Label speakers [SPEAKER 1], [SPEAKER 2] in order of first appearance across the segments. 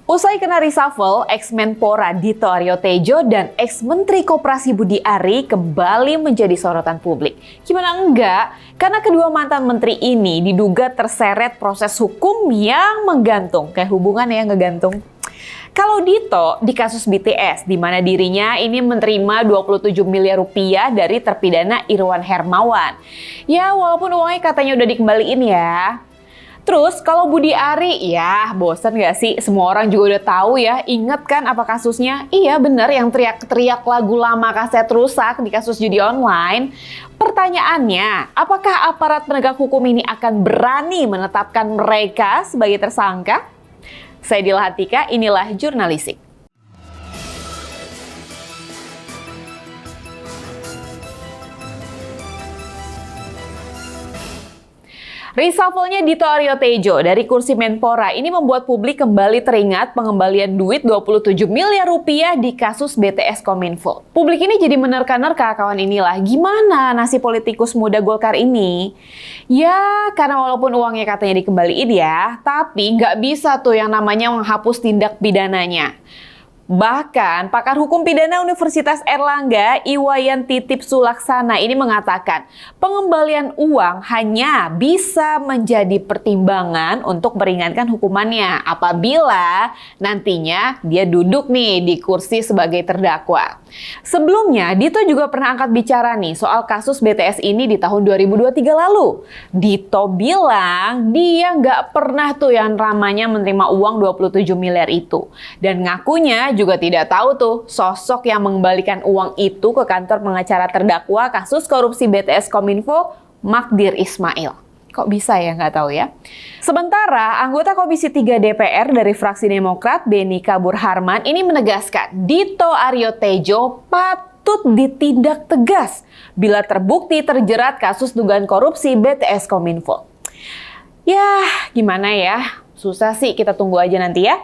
[SPEAKER 1] Usai kena reshuffle, ex-Menpora Dito Aryo Tejo dan ex-Menteri Koperasi Budi Ari kembali menjadi sorotan publik. Gimana enggak? Karena kedua mantan menteri ini diduga terseret proses hukum yang menggantung. Kayak hubungan ya, ngegantung. Kalau Dito di kasus BTS, di mana dirinya ini menerima 27 miliar rupiah dari terpidana Irwan Hermawan. Ya, walaupun uangnya katanya udah dikembaliin ya. Terus kalau Budi Ari, ya bosan gak sih? Semua orang juga udah tahu ya. Ingat kan apa kasusnya? Iya bener, yang teriak-teriak lagu lama kaset rusak di kasus judi online. Pertanyaannya, apakah aparat penegak hukum ini akan berani menetapkan mereka sebagai tersangka? Saya Dila Hantika, inilah Jurnalisik. Reshuffle-nya Dito Aryo Tejo dari kursi Menpora ini membuat publik kembali teringat pengembalian duit 27 miliar rupiah di kasus BTS Kominfo. Publik ini jadi menerka-nerka kawan inilah, gimana nasib politikus muda Golkar ini? Ya, karena walaupun uangnya katanya dikembaliin ya, tapi nggak bisa tuh yang namanya menghapus tindak pidananya. Bahkan, pakar hukum pidana Universitas Erlangga, Iwayan Titip Sulaksana ini mengatakan pengembalian uang hanya bisa menjadi pertimbangan untuk meringankan hukumannya apabila nantinya dia duduk nih di kursi sebagai terdakwa. Sebelumnya, Dito juga pernah angkat bicara nih soal kasus BTS ini di tahun 2023 lalu. Dito bilang dia nggak pernah tuh yang namanya menerima uang 27 miliar itu. Dan ngakunya juga tidak tahu tuh sosok yang mengembalikan uang itu ke kantor pengacara terdakwa kasus korupsi BTS Kominfo, Magdir Ismail. Kok bisa ya, nggak tahu ya. Sementara anggota Komisi 3 DPR dari fraksi Demokrat, Beni Kabur Harman, ini menegaskan Dito Aryo Tejo patut ditindak tegas bila terbukti terjerat kasus dugaan korupsi BTS Kominfo. Ya, gimana ya? Susah sih, kita tunggu aja nanti ya.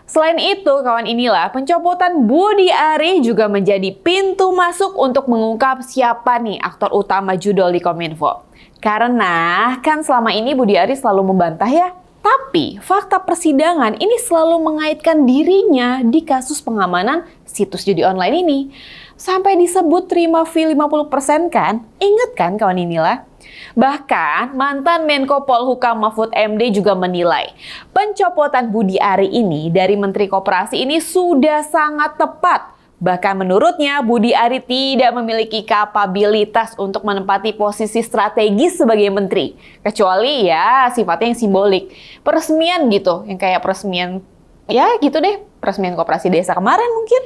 [SPEAKER 1] Selain itu, kawan inilah, pencopotan Budi Ari juga menjadi pintu masuk untuk mengungkap siapa nih aktor utama judol di Kominfo. Karena kan selama ini Budi Ari selalu membantah ya, tapi fakta persidangan ini selalu mengaitkan dirinya di kasus pengamanan situs judi online ini. Sampai disebut terima fee 50% kan? Ingat kan kawan inilah? Bahkan mantan Menko Polhukam Mahfud MD juga menilai pencopotan Budi Ari ini dari Menteri Koperasi ini sudah sangat tepat. Bahkan menurutnya Budi Ari tidak memiliki kapabilitas untuk menempati posisi strategis sebagai menteri. Kecuali ya sifatnya yang simbolik. Peresmian gitu, yang kayak peresmian, ya gitu deh, peresmian Koperasi Desa kemarin mungkin.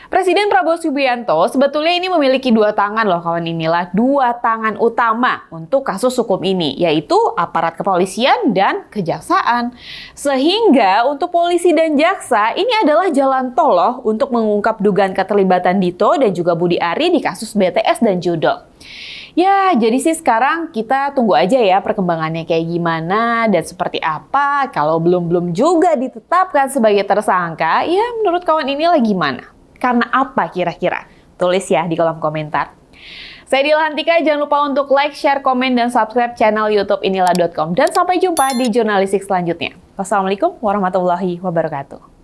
[SPEAKER 1] Presiden Prabowo Subianto sebetulnya ini memiliki dua tangan loh kawan inilah, dua tangan utama untuk kasus hukum ini, yaitu aparat kepolisian dan kejaksaan. Sehingga untuk polisi dan jaksa ini adalah jalan tol loh untuk mengungkap dugaan keterlibatan Dito dan juga Budi Ari di kasus BTS dan judol. Ya, jadi sih sekarang kita tunggu aja ya perkembangannya kayak gimana dan seperti apa. Kalau belum juga ditetapkan sebagai tersangka, ya menurut kawan inilah gimana? Karena apa kira-kira? Tulis ya di kolom komentar. Saya Dila Hantika, jangan lupa untuk like, share, komen, dan subscribe channel YouTube inilah.com. Dan sampai jumpa di Jurnalisik selanjutnya. Wassalamualaikum warahmatullahi wabarakatuh.